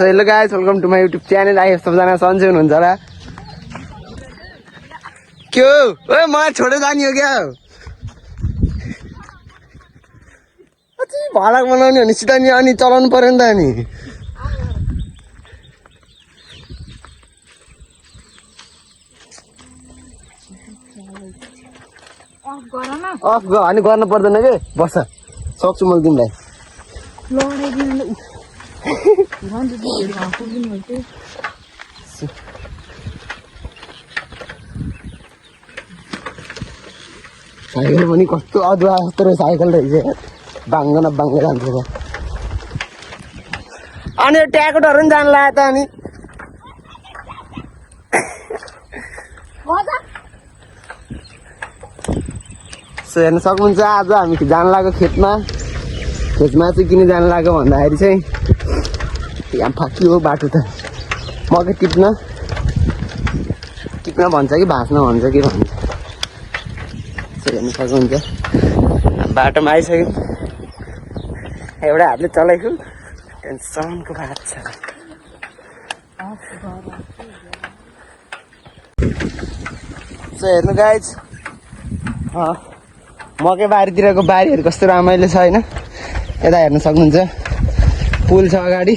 So hello guys, welcome to my YouTube channel. आई सबजना सन्चै हुनुहुन्छ होला। के हो ओए मलाई छोडेर जाने हो क्या? भाडा बनाउने भने सिधा नि अनि चलाउनु पर्यो नि त अनि। अफ गर अनि गर्नु पर्दैन के? बस सक्छु मैले तिमीलाई। साइकल पनि कस्तो अदुवा जस्तो रहेछ साइकल रहेछ। बाङ्गो न बाङ्गो जान्छ अनि यो ट्याकेटहरू पनि जानु लाग्यो त अनि। सो हेर्न सक्नुहुन्छ आज हामी जान लाग्यो खेतमा चाहिँ किन जान लाग्यो भन्दाखेरि चाहिँ यहाँ फाकियो बाटो त मकै टिप्न भन्छ कि भाँच्न भन्छ कि भन्छ। सो हेर्न सक्नुहुन्छ बाटोमा आइसक्यो। एउटा हातले चलाएको टेन्सनको बात छ। सो हेर्नु गाइज मकै बारीतिरको बारीहरू कस्तो रमाइलो छ होइन। यता हेर्न सक्नुहुन्छ पुल छ अगाडि।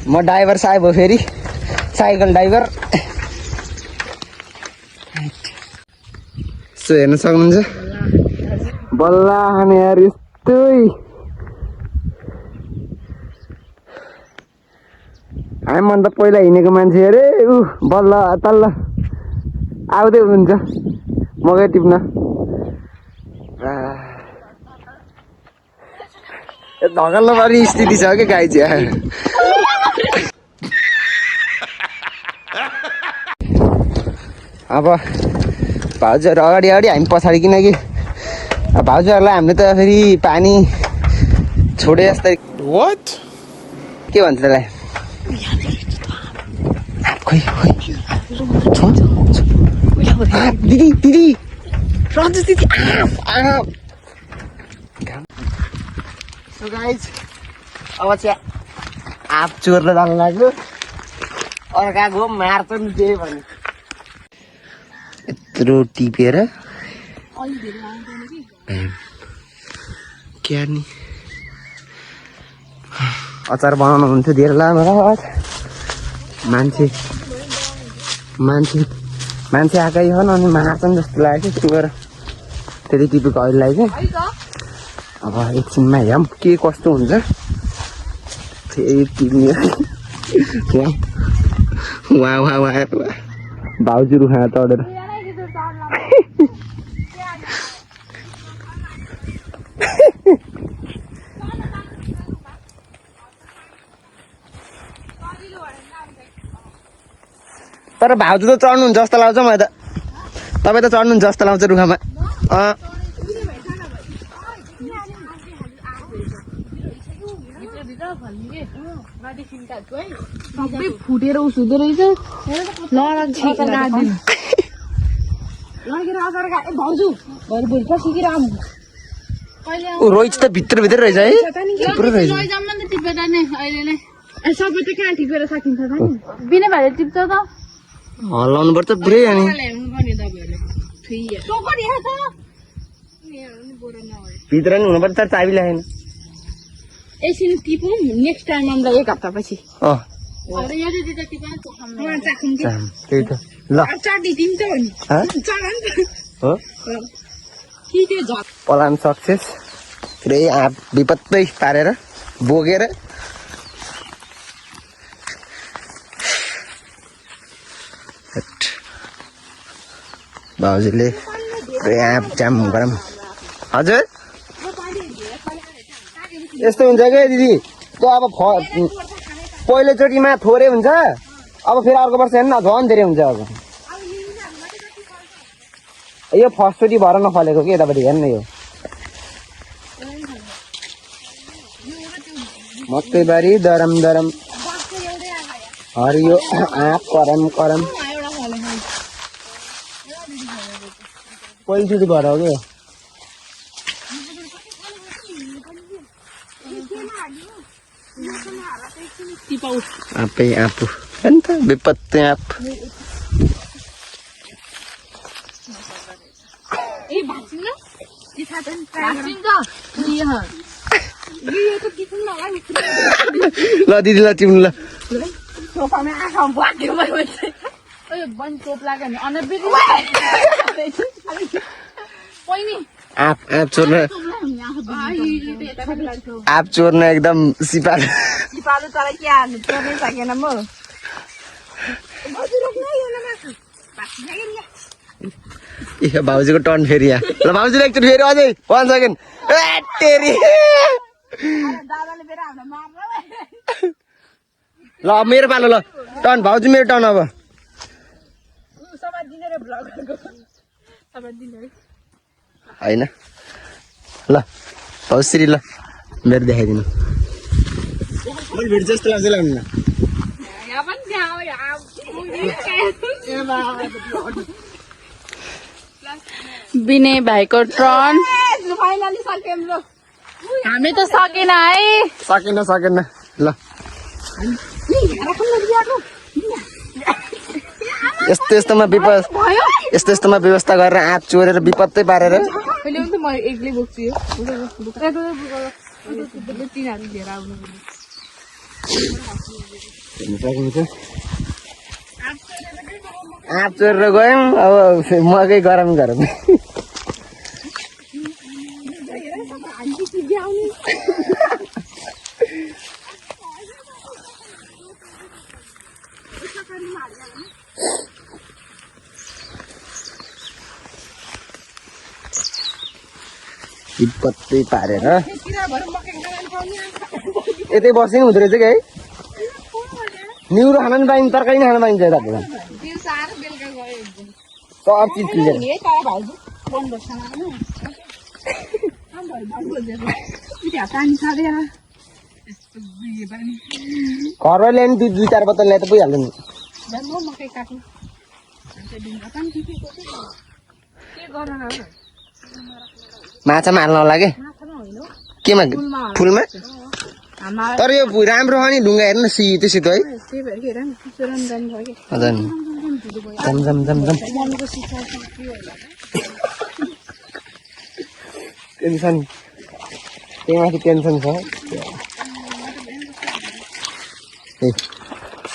म ड्राइभर साहेब हो फेरि, साइकल ड्राइभर। सो हेर्न सक्नुहुन्छ बल्ल खाने यार यस्तै। हामीभन्दा पहिला हिँडेको मान्छे अरे ऊ बल्ल तल्ल आउँदै हुनुहुन्छ मकै टिप्न। धगल्लो पर्ने स्थिति छ क्या गाई चाहिँ। अब भाउजूहरू अगाडि हामी पछाडि, किनकि भाउजूहरूलाई हामीले त फेरि पानी छोडे जस्तै। के भन्छ त्यसलाई? दिदी दिदी रन्जु दिदी सो गाइज अब चाहिँ आँप चोर्न जानु लाग्यो। अर्काको मार्छ नि त्यही भने यत्रो टिपेर क्या नि अचार बनाउनु हुन्थ्यो धेरै लामो। मान्छे आएकै हो अनि मार्छन् जस्तो लाग्यो। त्यो भएर त्यति टिपेको अहिलेलाई चाहिँ अब एकछिनमा हेरौँ के कस्तो हुन्छ। फेरि टिप्ने वा भाउजू रुखा चढेर तर भाउजू त चढ्नुहुन्छ जस्तो लाग्छ मलाई त। तपाईँ त चढ्नुहुन्छ जस्तो लाग्छ रुखमा। फुटेर उस हुँदो रहेछ। रोइच त भित्र रहेछ है। सबै त कहाँ टिपेर सकिन्छ त नि? बिना भाइले टिप्छ त हल्लाउनु पर्छ पुरै अनि भित्र नि हुनुपर्छ। तर चाबी लागेन। एकछिन टिपौँ नेक्स्ट टाइम हामीलाई एक हप्तापछि। त्यही त ल प्लान सक्सेस। पुरै आँप विपत्तै पारेर बोकेर भाउजूले पुरै आँप जाम गरौँ। हजुर यस्तो हुन्छ क्या दिदी। त्यो अब पहिलोचोटिमा थोरै हुन्छ, अब फेरि अर्को वर्ष हेर्नु न झन् धेरै हुन्छ। अब यो फर्स्टचोटि भएर नफलेको कि यतापट्टि हेर्नु यो मकैबारी दरम हरियो आँप करम पहिलोचोटि भएर हो क्या। आफै आफू अन्त विपत्ति आफ ल दिदी ल चिम्नु ल आप चोर्न आप चोर्न एकदम सिपालु तर के हाल्नु चोर्नै सकेन म ए भाउजूको टर्न फेरि यहाँ ल भाउजूले एकचोटि फेरि अझै 1 सेकेन्ड ए तेरी ल अब मेरो पालो ल टर्न भाउजू मेरो टर्न अब होइन ल भाउश्री ल मेरो देखाइदिनु मैले भेट जस्तो लाग्छ लाग्नु विनय भाइको टर्न हामी त सकेन है सकेन ल यस्तोमा व्यवस्था गरेर आँप चोरेर विपत्तै पारेर आँप चोरेर गयौँ अब मकै गरम विपत्तै पारेर यतै बस्नु हुँदो रहेछ कि है निउरो खान पनि पाइन्छ तरकारी खान पाइन्छ तपाईँलाई सब चिज घरमा ल्यायो नि 2-4 बोतल ल्याए त पुगिहाल्छ नि माछा मार्न होला केमा फुलमा तर यो राम्रो हो नि ढुङ्गा हेर्नु सितो है हजुर नि टेन्सन त्यही माथि टेन्सन छ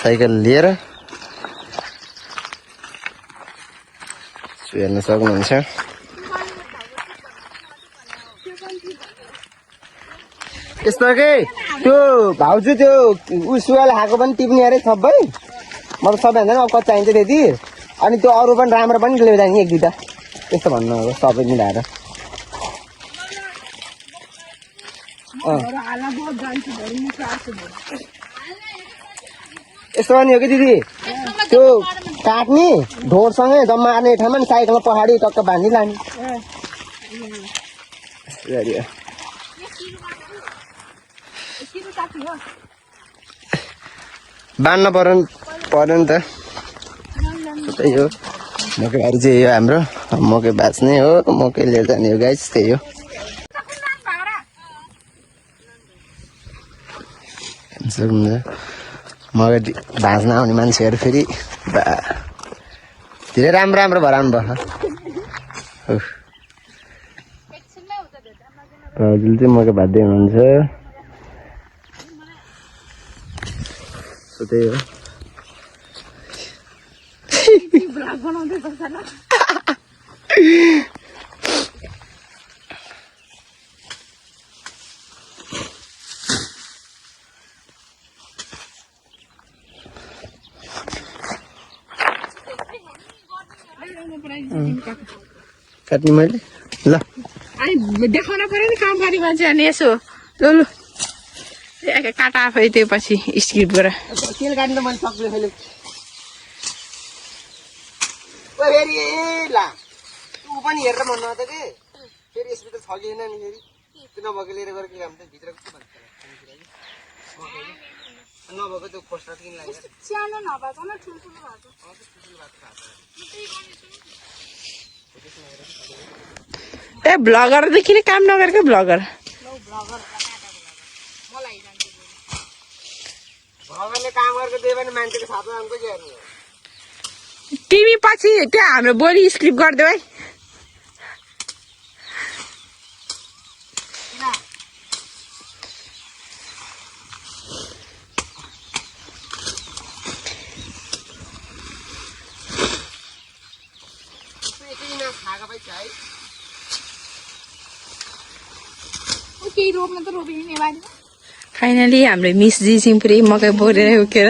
साइकल लिएर हेर्न सक्नुहुन्छ यस्तो के त्यो भाउजू त्यो सुवाल खाएको पनि टिप्ने अरे सबै म त सबै हाल्दैन अब कति चाहिन्छ त्यति अनि त्यो अरू पनि राम्रो पनि लिएर जाने 1-2टा यस्तो भन्नु अब सबै मिलाएर यस्तो पनि हो कि दिदी त्यो काट्ने ढोडसँगै जम्मा आने ठाउँमा नि साइकलमा पछाडि टक्क बाँधि लाने बाँध्न पर्यो नि त त्यही हो मकैहरू चाहिँ यो हाम्रो मकै बाँच्ने हो मकै लिएर जाने हो गाइस त्यही हो मकै भाँच्न आउने मान्छेहरू फेरि धेरै राम्रो भएर आउनुभयो हजुर चाहिँ मकै भाँच्दै हुनुहुन्छ त्यही हो काट्ने मैले ल देखाउन पर्यो नि काम गर्ने मान्छे अनि यसो ल काटा आफै त्यो पछि स्क्रिप्टबाट तेल काट्नु त मैले सक्छु फेरि ला ऊ पनि हेरेर भन्नु त के फेरि यसभित्र छ कि छैन नि फेरि त्यो नभएको लिएर गएर के काम त भित्र के भन्छ नभएको त्यो खोस्टा किन लाग्यो सानो नभएको न ठुल्ठुलो भएको ए ब्लगरदेखि नै काम नगरेको ब्लगर भगवानले काम गरेको दियो भने मान्छेको साथमा आउँको के गर्नु तिमी पछि त्यहाँ हाम्रो बोली स्क्रिप्ट गरिदेऊ है फाइनली हाम्रो मिस जी पुरै मकै बोरेर उकेर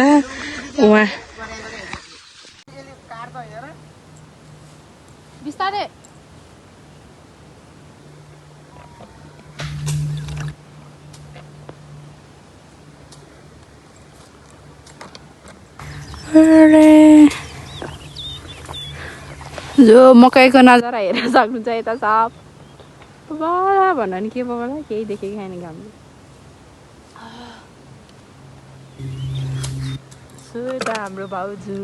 उहाँ बिस्तारै जो मकैको नजारा हेरेर सक्नुहुन्छ यता सब बाबा भन्न नि के बाबा केही देखेको छैन घामले सो यता हाम्रो भाउजू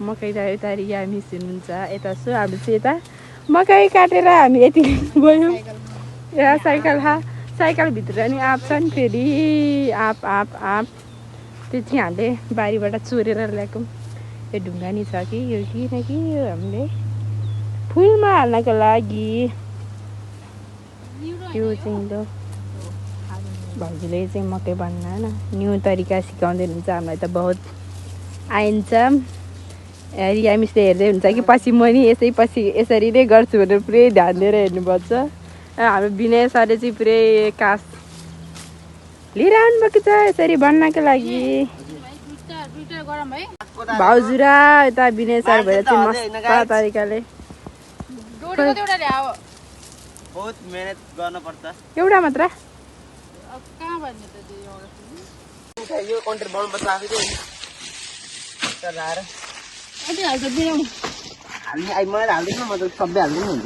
मकै तारी हामी हुनुहुन्छ यता सो हाम्रो चाहिँ यता मकै काटेर हामी यति गयौँ यहाँ साइकलभित्र नि आँप छ नि फेरि आँप त्यो चाहिँ हामीले बारीबाट चोरेर ल्याएको यो ढुङ्गानी छ कि यो किनकि यो हामीले फुलमा हाल्नको लागि त्यो चाहिँ लो भाउजूले चाहिँ मकै बन्न होइन न्यू तरिका सिकाउँदै हुनुहुन्छ हामीलाई त बहुत आइन्छ रिया मिसले हेर्दै हुन्छ कि पछि म नि यसरी नै गर्छु भनेर पुरै ध्यान दिएर हेर्नुपर्छ हाम्रो विनय सरले चाहिँ पुरै कास लिएर आउनुभएको छ यसरी बन्नको लागि भाउजू र यता विनय सर भएर चाहिँ मस्त तरिकाले बहुत मेहनत गर्न पर्छ एउटा मात्र यो कन्ट्री बनाउनु पर्छ आफै चाहिँ मलाई हाल्दैन म त सबै हाल्दैन हुन्छ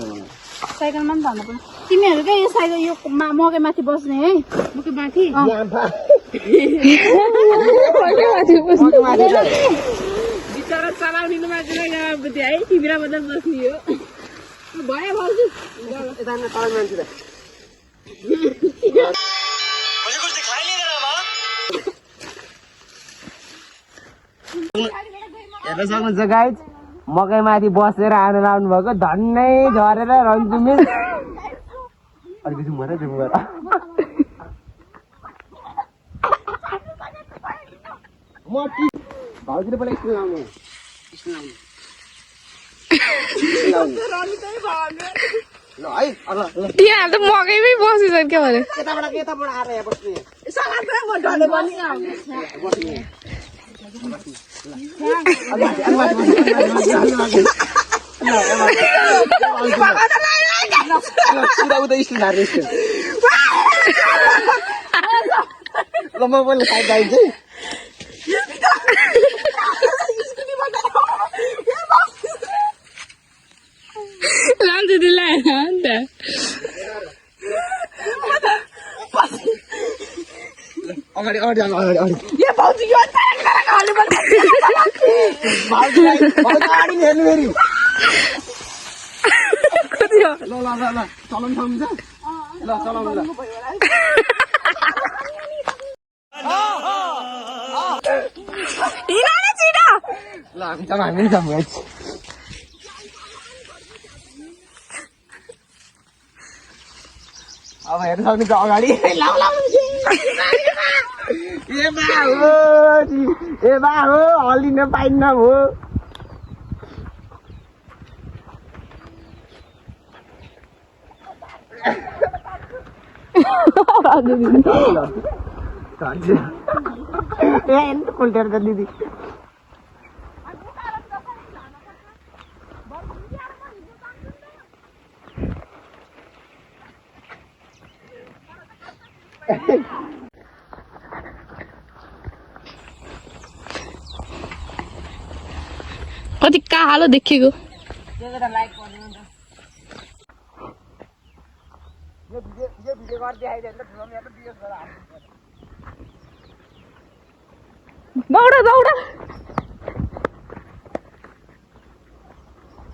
साइकलमा पनि भन्नु पर्छ तिमीहरू क्या यो साइकल यो मकै माथि बस्ने है मकै माथि बिचरा चलाउने मान्छेलाई यहाँ बुद्धि है तिमीरा मात्रै बस्ने हो भयो भाउजू यता तल मान्छे त हेर्न सक्नुहुन्छ गाइज मकै माथि बसेर आएर लाउनु भएको धन्नै झरेर रन्जु मिस अलिक जुम गर भाउजूले पहिला स्कुल लाउनु ल है तिनीहरू त मकैमै बसिसक्यो क्या भने यताबाट आएर यहाँ बस्ने ल म पनि साइड जाइन्छ लान्छु त्यसलाई अन्त अगाडि जानु अगाडि यो भाउजू यो अगाडि हेर्नु फेरि कति हो ल चलाउनु सक्नुहुन्छ ल चलाउनु ल ल हामी पनि जाऊँ गाइस अब हेर्नु सक्नुहुन्छ अगाडि ए बा हो हल्लिन पाइन्न हो उल्टेर त दिदी कति कालो देखेको दौडा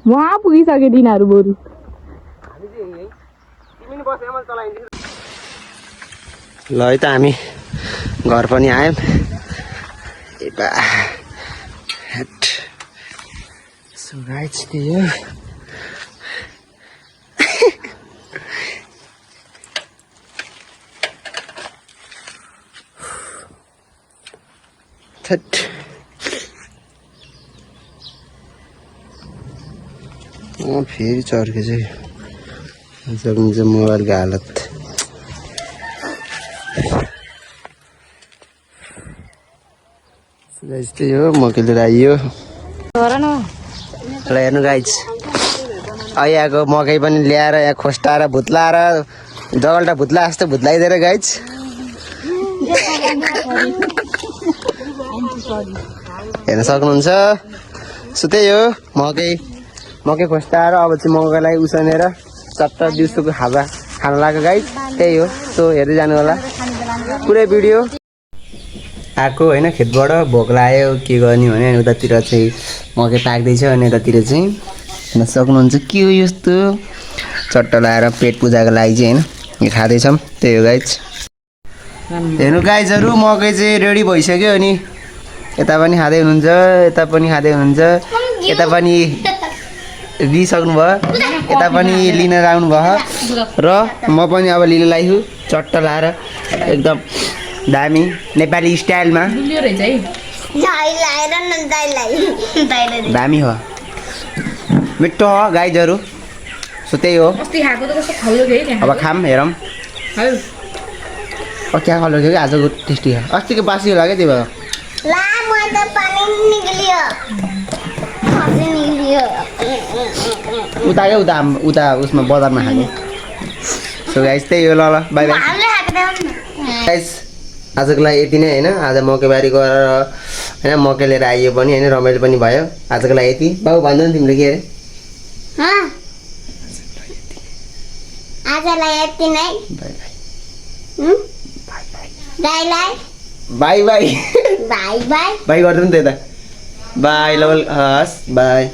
वहाँ पुगिसक्यो तिनीहरू बरु ल है त हामी घर पनि आयौँ So guys, त्यही हो फेरि चर्केछ जग्नु चाहिँ मोबाइलको हालत त्यही हो मकै लिएर आइयो ल हेर्नु गाइज आइआएको मकै पनि ल्याएर यहाँ खोस्टाएर भुत्लाएर जगल्टा भुत्ला जस्तो भुत्लाइदिएर गाइज हेर्न सक्नुहुन्छ सो त्यही हो मकै खोस्टाएर अब चाहिँ मकैलाई उसानेर चट्ट दिउँसोको हावा खान लाग्यो गाइज त्यही हो सो हेर्दै जानु होला पुरै भिडियो आएको होइन खेतबाट भोक लाग्यो के गर्ने भने उतातिर चाहिँ मकै पाक्दैछ अनि यतातिर चाहिँ हेर्न सक्नुहुन्छ के हो यस्तो चट्ट लगाएर पेट पूजाको लागि चाहिँ होइन यो खाँदैछौँ त्यही हो गाइज हेर्नु गाइजहरू मकै चाहिँ रेडी भइसक्यो अनि यता पनि खाँदै हुनुहुन्छ यता पनि खाँदै हुनुहुन्छ यता पनि लिइसक्नु भयो यता पनि लिन आउनु भयो र म पनि अब लिन लाग्छु चट्ट लाएर एकदम दामी नेपाली स्टाइलमा दामी हो मिठो हो गाइजहरू सो त्यही हो अब खाम हेरौँ क्या खल्लो थियो कि आजको टेस्टी हो अस्तिको बासी होला क्या त्यो भएर उता क्या उता उसमा बजारमा खाने सो गाइज त्यही हो ल बाई बाई गाइज आजको लागि यति नै होइन आज मकैबारी गरेर होइन मकै लिएर आइयो पनि होइन रमाइलो पनि भयो आजको लागि यति बाबु भन्नु नि तिमीले के अरे आजलाई यति नै by by by by by गरिदिनु नि त यता बाई ल हस् बाई